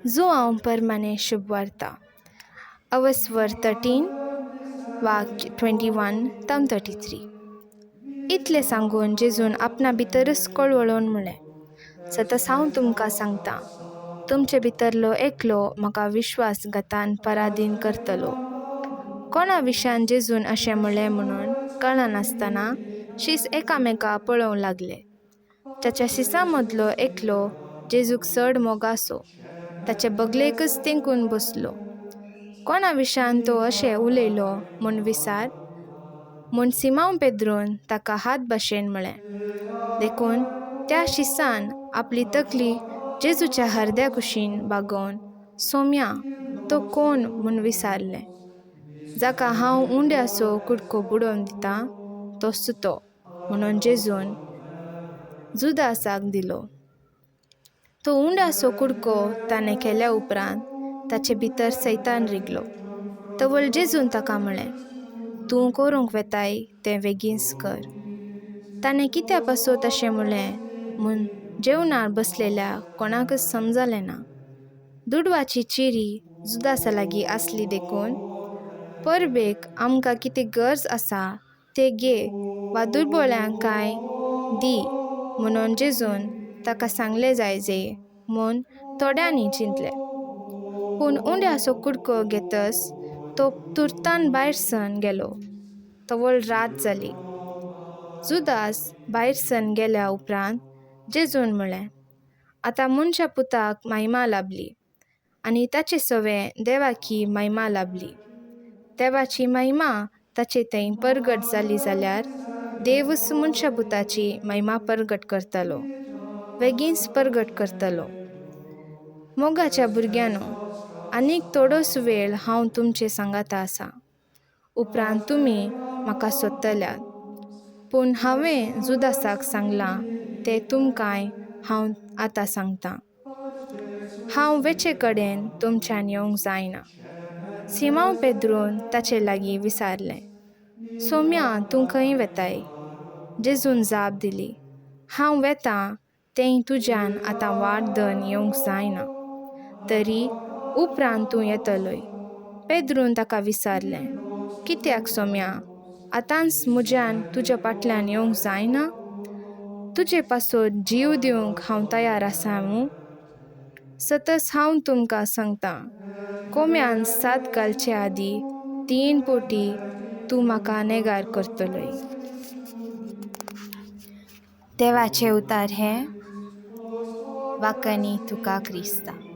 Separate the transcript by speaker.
Speaker 1: जो हांव परमाने शुभ वार्ता अवस्वर 13 वाक्य 21-33. इतले सांगून जेजून आपणा भितरच कळवळोन म्हळें, सतत हांव तुमकां सांगतां, तुमचे भितरलो एकलो म्हाका विश्वासघातान पराधीन करतलो. कोणा विशयान जेजून अशें म्हळें म्हणून कळनासतना शीस एकामेका पळोवंक लागले. ताच्या शिसां मदलो एकलो जेजूक चड मोगासो ताचे बगलेकच तेंकून बसलो. कोणा विशयान तो अशें उलयलो म्हूण विचार म्हूण सिमांव पेद्रून ताका हात भाशेन म्हळें. देखून त्या शिसान आपली तकली जेजूच्या हरद्या कुशीन बागोवन, सोम्या, तो कोण म्हूण विचारलें. जाका हांव उंड्याचो कुडको बुडोवन दितां तोच तो म्हणून जेजून जुदासाक दिलो. तो उंड्याचो कुडको ताणें केल्या उपरांत ताचे भितर सैतान रिगलो. तवळ जेजून ताका म्हळें, तूं करूंक वेताय तें बेगीनच कर. ताणें कित्या पासो तशें म्हळें म्हूण जेवणार बसलेल्या कोणाकच समजलें ना. दुडवाची चिरी जुदासा लागीं आसली देखून, परबेक आमकां कितें गरज आसा तें घे वा दुर्बळ्यांक कांय दी म्हणून जेजून ताका सांगलें जायजे म्हूण थोड्यांनी चिंतलें. पूण उंड्याचो कुडको घेतच तो तुर्तान भायर सन गेलो. तवळ रात जाली. जुदास भायर सन गेल्या उपरांत जेजून म्हळें, आतां मनशा पुताक महिमा लाबली आनी ताचे सवें देवाकी महिमा लाबली. देवाची महिमा ताचे थंय परगट जाली जाल्यार देवच मनशा पुताची महिमा परगट करतलो, बेगीनच परगट करतलो. मोगाच्या भुरग्यांनो, आनीक थोडोच वेळ हांव तुमचे सांगाता आसा. उपरांत तुमी म्हाका सोदतल्यात. पूण हांवें जुदासाक सांगलां तें तुमकांय हांव आतां सांगतां. हांव वेचे कडेन तुमच्यान येवंक जायना. सिमांव पेद्रून ताचे लागीं विचारलें, सोम्या, तूं खंय वेताय? जेजून जाप दिली, हांव वेतां तें तुज्यान आतां वाट धन येवंक जायना, तरी उपरांत तूं येतलोय. पेद्रून ताका विचारलें, कित्याक सोम्या, आतांच म्हज्यान तुज्या फाटल्यान येवंक जायना? तुजे पासत जीव दिवंक हांव तयार आसां मूं. सतत हांव तुमकां सांगतां, कोंब्यान 7 घालचे आदीं 3 फावटी तूं म्हाका नेगार करतलोय. देवाचें उतार हें. वाकणी तुका क्रिस्ता.